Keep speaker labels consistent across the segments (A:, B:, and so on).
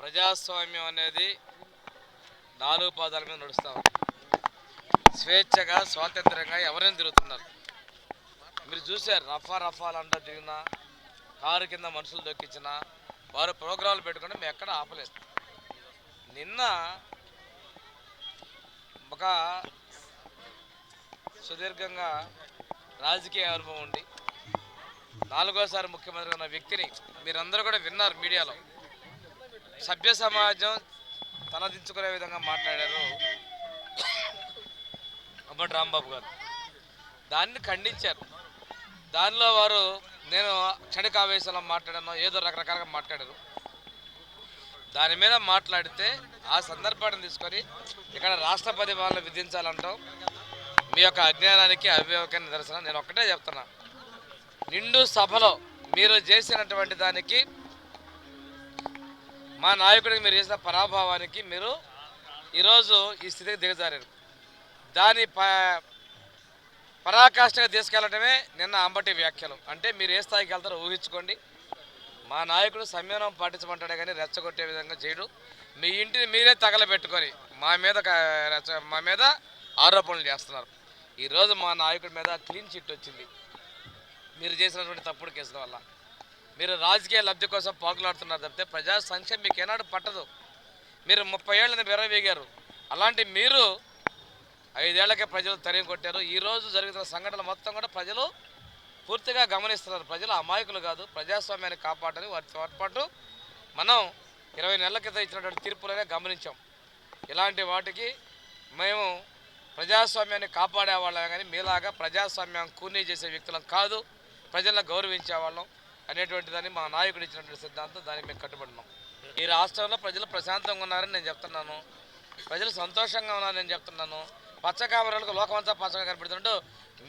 A: ప్రజాస్వామ్యం అనేది నాలుగు పాదాల మీద నడుస్తాం. స్వేచ్ఛగా స్వాతంత్రంగా ఎవరైనా తిరుగుతున్నారు. మీరు చూశారు, రఫాలు అంటూ తిరిగినా, కారు కింద మనుషులు దొక్కించిన వారు ప్రోగ్రాంలు పెట్టుకుంటే మేము ఎక్కడ ఆపలేదు. నిన్న ఒక సుదీర్ఘంగా రాజకీయ అనుభవం ఉండి 4వ సారి ముఖ్యమంత్రి ఉన్న వ్యక్తిని మీరందరూ కూడా విన్నారు. మీడియాలో సభ్య సమాజం తలదించుకునే విధంగా మాట్లాడారు అంబటి రాంబాబు గారు. దాన్ని ఖండించారు. దానిలో వారు నేను క్షణికావేశంలో మాట్లాడాను, ఏదో రకరకాలుగా మాట్లాడారు. దాని మీద మాట్లాడితే ఆ సందర్భాన్ని తీసుకొని ఇక్కడ రాష్ట్రపతి వాళ్ళని విధించాలంటాం మీ యొక్క అజ్ఞానానికి అవివేకానికి నిదర్శనం. నేను ఒక్కటే చెప్తున్నా, నిండు సభలో మీరు చేసినటువంటి దానికి, మా నాయకుడికి మీరు చేసిన పరాభావానికి మీరు ఈరోజు ఈ స్థితికి దిగజారారు. దాని పరాకాష్ఠగా తీసుకెళ్లడమే నిన్న అంబటి వ్యాఖ్యలు. అంటే మీరు ఏ స్థాయికి వెళ్తారో ఊహించుకోండి. మా నాయకుడు సంయమనం పాటించమంటాడే కానీ రెచ్చగొట్టే విధంగా చేయడు. మీ ఇంటిని మీరే తగలబెట్టుకొని మా మీద ఆరోపణలు చేస్తున్నారు. ఈరోజు మా నాయకుడి మీద క్లీన్ చిట్ వచ్చింది మీరు చేసినటువంటి తప్పుడు కేసుల వల్ల. మీరు రాజకీయ లబ్ధి కోసం పాకులాడుతున్నారు తప్పితే ప్రజా సంక్షేమం మీకు ఏనాడు పట్టదు. మీరు 30 ఏళ్ళని విర్రవీగారు. అలాంటి మీరు 5 ఏళ్లకే ప్రజలు తరిగి కొట్టారు. ఈరోజు జరుగుతున్న సంఘటనలు మొత్తం కూడా ప్రజలు పూర్తిగా గమనిస్తున్నారు. ప్రజలు అమాయకులు కాదు. ప్రజాస్వామ్యాన్ని కాపాడని వారి తోడ్పాటు మనం 20 నెలల క్రితం ఇచ్చినటువంటి తీర్పులనే గమనించాం. ఇలాంటి వాటికి మేము ప్రజాస్వామ్యాన్ని కాపాడేవాళ్ళం కానీ మీలాగా ప్రజాస్వామ్యం కూనీ చేసే వ్యక్తులం కాదు. ప్రజలను గౌరవించేవాళ్ళం అనేటువంటి దాన్ని మా నాయకుడు ఇచ్చినటువంటి సిద్ధాంతం, దానికి మేము కట్టుబడినాం. ఈ రాష్ట్రంలో ప్రజలు ప్రశాంతంగా ఉన్నారని నేను చెప్తున్నాను. ప్రజలు సంతోషంగా ఉన్నారని నేను చెప్తున్నాను. పచ్చకామరాలకు లోకమంతా పచ్చగా కనపడుతుంటూ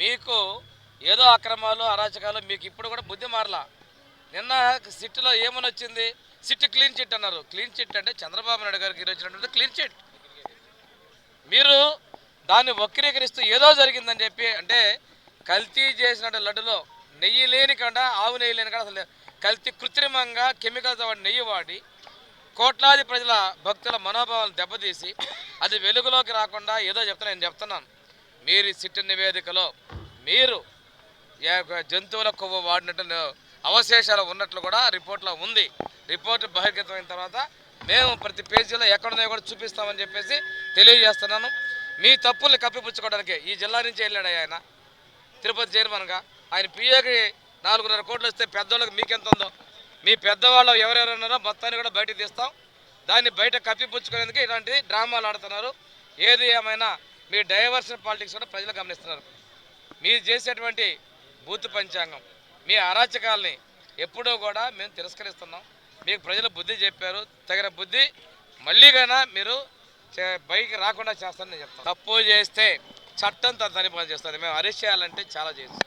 A: మీకు ఏదో అక్రమాలు అరాచకాలు మీకు ఇప్పుడు కూడా బుద్ధి మారలా. నిన్న సిట్లో ఏమని వచ్చింది? సిట్ క్లీన్ చిట్ అన్నారు. క్లీన్ చిట్ అంటే చంద్రబాబు నాయుడు గారికి ఈరోజు వచ్చినటువంటి క్లీన్ చిట్. మీరు దాన్ని వక్రీకరిస్తూ ఏదో జరిగిందని చెప్పి, అంటే కల్తీ చేసినట్టు లడ్డులో నెయ్యి లేని కాడ, ఆవు నెయ్యి లేని కాడ అసలు కల్తీ కృత్రిమంగా కెమికల్తో నెయ్యి వాడి కోట్లాది ప్రజల భక్తుల మనోభావాలను దెబ్బతీసి అది వెలుగులోకి రాకుండా ఏదో నేను చెప్తున్నాను. మీరు సిట్ నివేదికలో మీరు జంతువుల కొవ్వు వాడినట్టు అవశేషాలు ఉన్నట్లు కూడా రిపోర్ట్లో ఉంది. రిపోర్ట్ బహిర్గతమైన తర్వాత మేము ప్రతి పేజీలో ఎక్కడున్నాయో కూడా చూపిస్తామని చెప్పేసి తెలియజేస్తున్నాను. మీ తప్పుల్ని కప్పిపుచ్చుకోవడానికి ఈ జిల్లా నుంచి వెళ్ళాడు ఆయన తిరుపతి చైర్మన్గా. ఆయన పిఏకి 4.5 కోట్లు వస్తే పెద్దోళ్ళకి మీకెంత ఉందో, మీ పెద్దవాళ్ళు ఎవరెవరు ఉన్నారో మొత్తాన్ని కూడా బయటకు తీస్తాం. దాన్ని బయట కప్పిపుచ్చుకునేందుకు ఇలాంటి డ్రామాలు ఆడుతున్నారు. ఏది ఏమైనా మీ డైవర్షన్ పాలిటిక్స్ కూడా ప్రజలు గమనిస్తున్నారు. మీరు చేసేటువంటి బూత్ పంచాంగం, మీ అరాచకాలని ఎప్పుడూ కూడా మేము తిరస్కరిస్తున్నాం. మీకు ప్రజలు బుద్ధి చెప్పారు. తగిన బుద్ధి మళ్ళీగానా మీరు బయటికి రాకుండా చేస్తారని నేను చెప్తాను. తప్పు చేస్తే చట్టం తన పని చేస్తుంది. మేము అరెస్ట్ చేయాలంటే చాలా చేస్తాం.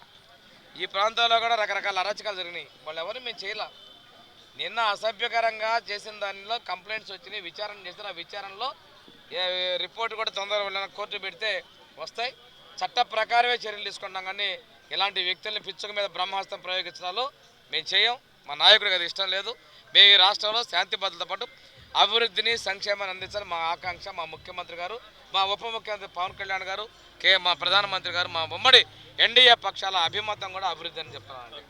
A: ఈ ప్రాంతంలో కూడా రకరకాల అరాచకాలు జరిగినాయి. వాళ్ళు ఎవరు మేము చేయాల. నిన్న అసభ్యకరంగా చేసిన దానిలో కంప్లైంట్స్ వచ్చినాయి. విచారణ చేసిన ఆ విచారణలో రిపోర్ట్ కూడా తొందరగా కోర్టు పెడితే వస్తాయి. చట్ట ప్రకారమే చర్యలు తీసుకుంటాం. కానీ ఇలాంటి వ్యక్తుల్ని పిచ్చుక మీద బ్రహ్మాస్త్రం ప్రయోగించడాలు మేము చేయం. మా నాయకుడికి అది ఇష్టం లేదు. మేము ఈ రాష్ట్రంలో శాంతి భద్రతతో పాటు అభివృద్ధిని సంక్షేమాన్ని అందించాలి మా ఆకాంక్ష. మా ముఖ్యమంత్రి గారు, మా ఉప ముఖ్యమంత్రి పవన్ కళ్యాణ్ గారు, మా ప్రధానమంత్రి గారు, మా ఉమ్మడి ఎన్డీఏ పక్షాల అభిమతం కూడా అభివృద్ధి అని చెప్తున్నానండి.